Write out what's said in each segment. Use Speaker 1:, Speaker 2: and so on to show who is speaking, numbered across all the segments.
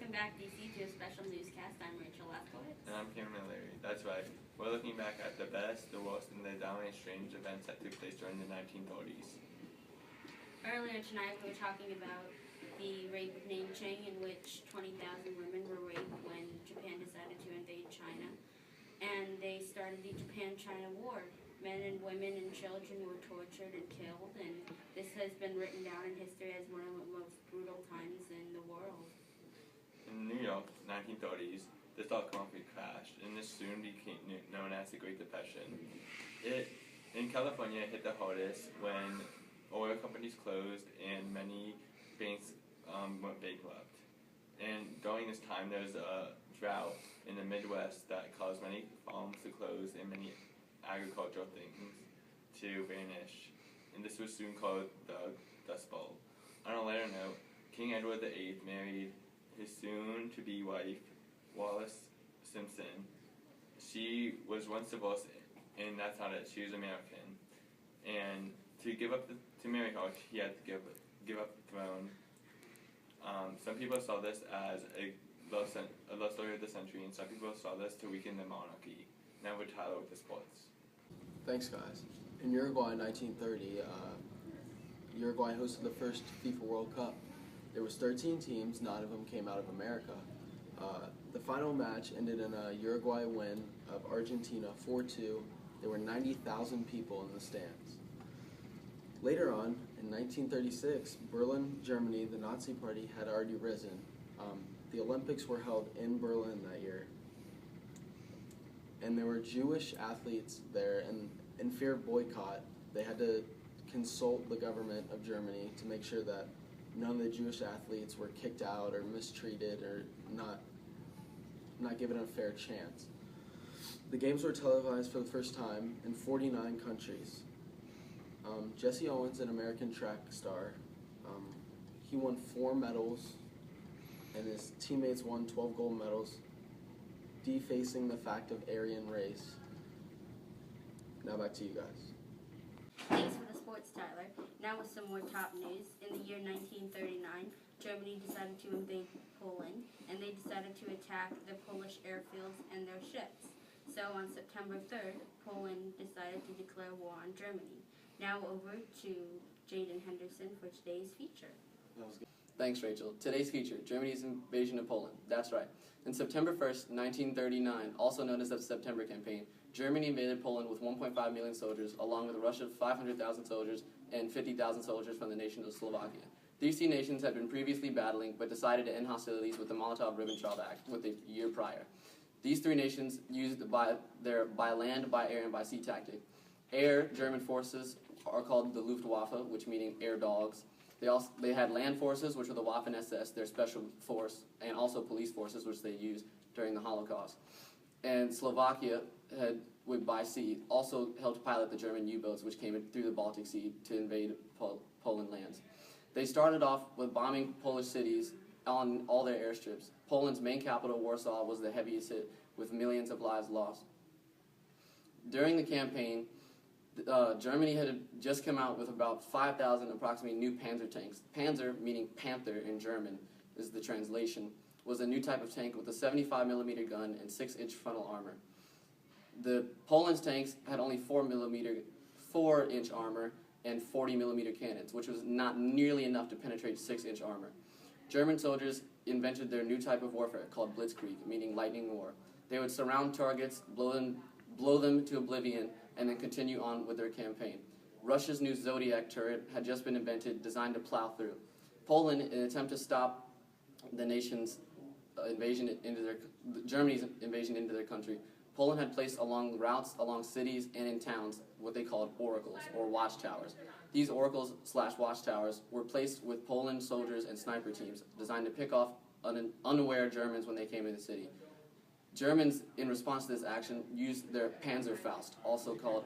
Speaker 1: Welcome back, DC, to a special newscast. I'm Rachel Laskowitz.
Speaker 2: And I'm Cameron Larry. That's right. We're looking back at the best, the worst, and the downright strange events that took place during the 1930s.
Speaker 1: Earlier tonight, we were talking about the rape of Nanjing, in which 20,000 women were raped when Japan decided to invade China. And they started the Japan-China War. Men and women and children were tortured and killed, and this has been written down in history as one of the most brutal times in the world.
Speaker 2: In New York, 1930s, the stock market crashed, and this soon became known as the Great Depression. In California, it hit the hardest when oil companies closed and many banks went bankrupt. And during this time, there was a drought in the Midwest that caused many farms to close and many agricultural things to vanish. And this was soon called the Dust Bowl. On a later note, King Edward VIII married his soon-to-be wife, Wallis Simpson. She was once divorced, and that's not it. She was American. And to marry her, he had to give up the throne. Some people saw this as a love story of the century, and some people saw this to weaken the monarchy. Now we're Tyler with the sports.
Speaker 3: Thanks, guys. In Uruguay in 1930, Uruguay hosted the first FIFA World Cup. There was 13 teams, 9 of them came out of America. The final match ended in a Uruguay win of Argentina 4-2. There were 90,000 people in the stands. Later on, in 1936, Berlin, Germany, the Nazi Party had already risen. The Olympics were held in Berlin that year. And there were Jewish athletes there, and in fear of boycott, they had to consult the government of Germany to make sure that none of the Jewish athletes were kicked out or mistreated or not given a fair chance. The games were televised for the first time in 49 countries. Jesse Owens, an American track star, he won 4 medals, and his teammates won 12 gold medals, defacing the fact of Aryan race. Now back to you guys.
Speaker 1: Thanks for the sports, Tyler. Now with some more top news. In the year 1939, Germany decided to invade Poland, and they decided to attack the Polish airfields and their ships. So on September 3rd, Poland decided to declare war on Germany. Now over to Jaden Henderson for today's feature.
Speaker 4: That was good. Thanks, Rachel. Today's feature, Germany's invasion of Poland. That's right. On September 1st, 1939, also known as the September Campaign, Germany invaded Poland with 1.5 million soldiers, along with Russia's 500,000 soldiers and 50,000 soldiers from the nation of Slovakia. These two nations had been previously battling, but decided to end hostilities with the Molotov-Ribbentrop Act with the year prior. These three nations used their by land, by air, and by sea tactic. Air German forces are called the Luftwaffe, which meaning air dogs. They had land forces, which were the Waffen-SS, their special force, and also police forces, which they used during the Holocaust. And Slovakia had, by sea, also helped pilot the German U-boats, which came in through the Baltic Sea to invade Poland lands. They started off with bombing Polish cities on all their airstrips. Poland's main capital, Warsaw, was the heaviest hit, with millions of lives lost. During the campaign, Germany had just come out with about 5,000 approximately new Panzer tanks. Panzer, meaning panther in German, is the translation, was a new type of tank with a 75mm gun and 6-inch frontal armor. The Poland's tanks had only 4-inch armor and 40mm cannons, which was not nearly enough to penetrate 6-inch armor. German soldiers invented their new type of warfare called blitzkrieg, meaning lightning war. They would surround targets, blow them to oblivion, and then continue on with their campaign. Russia's new Zodiac turret had just been invented, designed to plow through. Poland, in an attempt to stop the nation's Germany's invasion into their country, Poland had placed along routes, along cities, and in towns what they called oracles, or watchtowers. These oracles/watchtowers were placed with Poland soldiers and sniper teams, designed to pick off unaware Germans when they came into the city. Germans, in response to this action, used their Panzerfaust, also called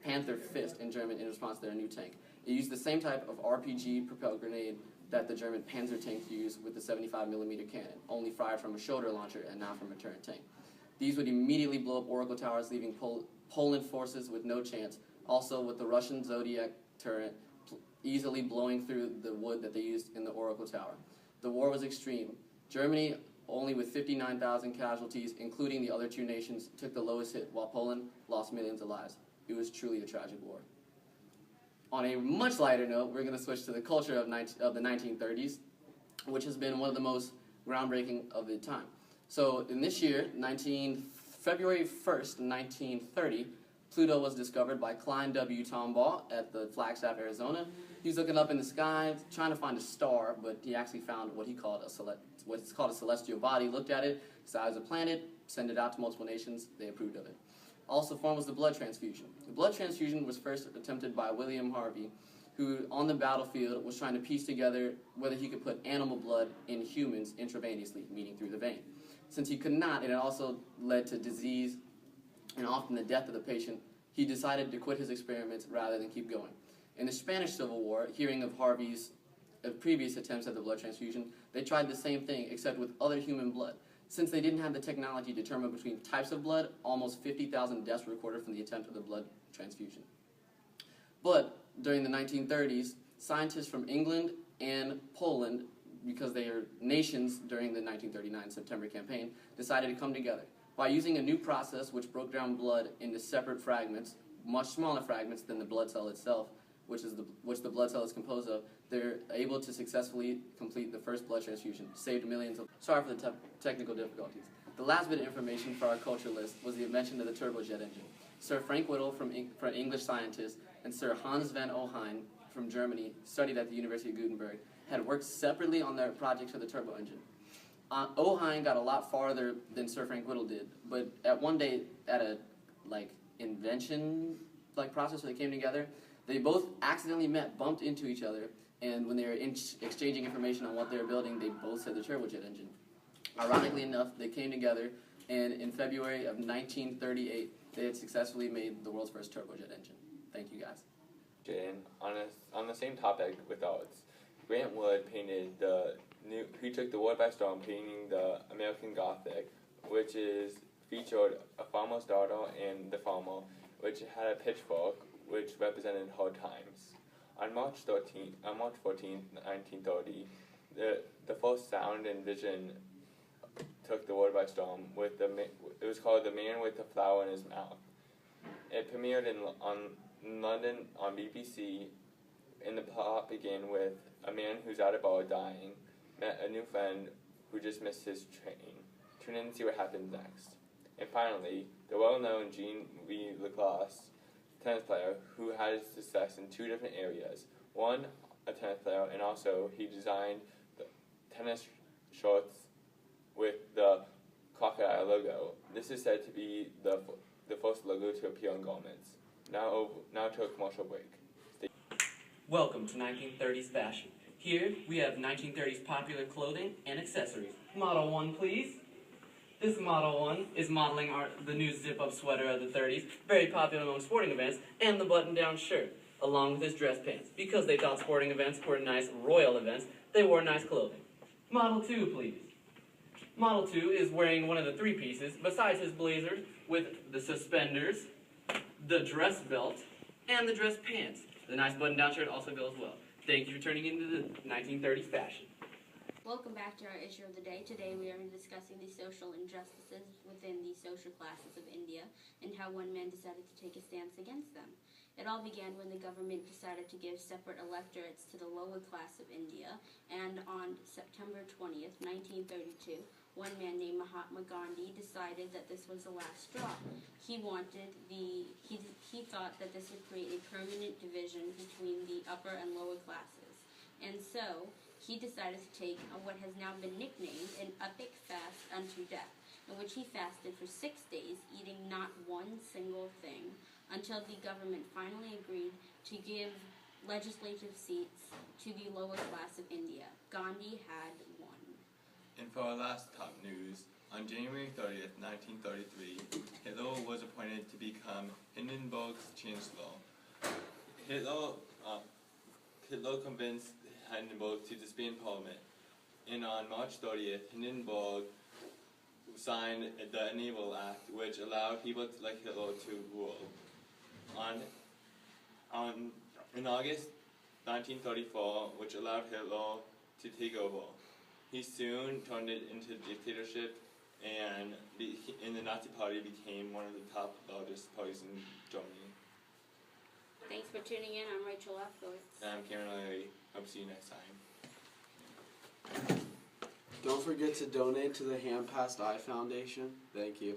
Speaker 4: Panther Fist in German, in response to their new tank. It used the same type of RPG-propelled grenade that the German Panzer tank used with the 75mm cannon, only fired from a shoulder launcher and not from a turret tank. These would immediately blow up Oracle towers, leaving Poland forces with no chance, also with the Russian Zodiac turret easily blowing through the wood that they used in the Oracle tower. The war was extreme. Germany only with 59,000 casualties, including the other two nations, took the lowest hit, while Poland lost millions of lives. It was truly a tragic war. On a much lighter note, we're going to switch to the culture of the 1930s, which has been one of the most groundbreaking of the time. So in this year, February 1st, 1930, Pluto was discovered by Klein W. Tombaugh at the Flagstaff, Arizona. He was looking up in the sky, trying to find a star, but he actually found what's called a celestial body, looked at it, decided it was a planet, sent it out to multiple nations, they approved of it. Also formed was the blood transfusion. The blood transfusion was first attempted by William Harvey, who on the battlefield was trying to piece together whether he could put animal blood in humans intravenously, meaning through the vein. Since he could not, and it also led to disease and often the death of the patient, he decided to quit his experiments rather than keep going. In the Spanish Civil War, hearing of Harvey's previous attempts at the blood transfusion, they tried the same thing except with other human blood. Since they didn't have the technology to determine between types of blood, almost 50,000 deaths were recorded from the attempt of the blood transfusion. But during the 1930s, scientists from England and Poland, because they are nations during the 1939 September campaign, decided to come together. By using a new process which broke down blood into separate fragments, much smaller fragments than the blood cell itself, which the blood cell is composed of, they're able to successfully complete the first blood transfusion, saved millions of... Sorry for the technical difficulties. The last bit of information for our culture list was the invention of the turbojet engine. Sir Frank Whittle, an English scientist, and Sir Hans van Ohain from Germany, studied at the University of Gutenberg, had worked separately on their projects for the turbo engine. Ohain got a lot farther than Sir Frank Whittle did, but at one day, at a invention process where they came together, they both accidentally bumped into each other, and when they were exchanging information on what they were building, they both said the turbojet engine. Ironically enough, they came together, and in February of 1938, they had successfully made the world's first turbojet engine. Thank you, guys.
Speaker 2: Jane, on the same topic with arts, Grant Wood he took the world by storm painting the American Gothic, which featured a farmer's daughter and the farmer, which had a pitchfork, which represented hard times. On March 14th, 1930, the first sound and vision took the world by storm. It was called The Man with the Flower in His Mouth. It premiered in London on BBC, and the plot began with a man who's at a bar dying, met a new friend who just missed his train. Tune in and see what happens next. And finally, the well-known Jean-Louis Lacoste, tennis player who had success in two different areas. One, a tennis player, and also he designed the tennis shorts with the crocodile logo. This is said to be the first logo to appear on garments. Now to a commercial break.
Speaker 4: Welcome to 1930s fashion. Here we have 1930s popular clothing and accessories. Model 1, please. This Model 1 is modeling the new zip-up sweater of the 30s, very popular among sporting events, and the button-down shirt, along with his dress pants. Because they thought sporting events were nice royal events, they wore nice clothing. Model 2, please. Model 2 is wearing one of the three pieces, besides his blazer, with the suspenders, the dress belt, and the dress pants. The nice button-down shirt also goes well. Thank you for turning into the 1930s fashion.
Speaker 1: Welcome back to our issue of the day. Today we are discussing the social injustices within the social classes of India and how one man decided to take a stance against them. It all began when the government decided to give separate electorates to the lower class of India, and on September 20th, 1932, one man named Mahatma Gandhi decided that this was the last straw. He thought that this would create a permanent division between the upper and lower classes. And so, he decided to take what has now been nicknamed an epic fast unto death, in which he fasted for 6 days, eating not one single thing, until the government finally agreed to give legislative seats to the lower class of India. Gandhi had won.
Speaker 2: And for our last top news, on January 30th, 1933, Hitler was appointed to become Hindenburg's chancellor. Hitler convinced Hindenburg to disband Parliament, and on March 30th, Hindenburg signed the Enable Act, which allowed people like Hitler to rule. In August 1934, which allowed Hitler to take over. He soon turned it into dictatorship, and in the Nazi Party became one of the top largest parties in Germany.
Speaker 1: Thanks for tuning in. I'm Rachel Lefkowitz.
Speaker 2: And I'm Cameron Larry. Hope to see you next time.
Speaker 5: Don't forget to donate to the Hand Past Eye Foundation. Thank you.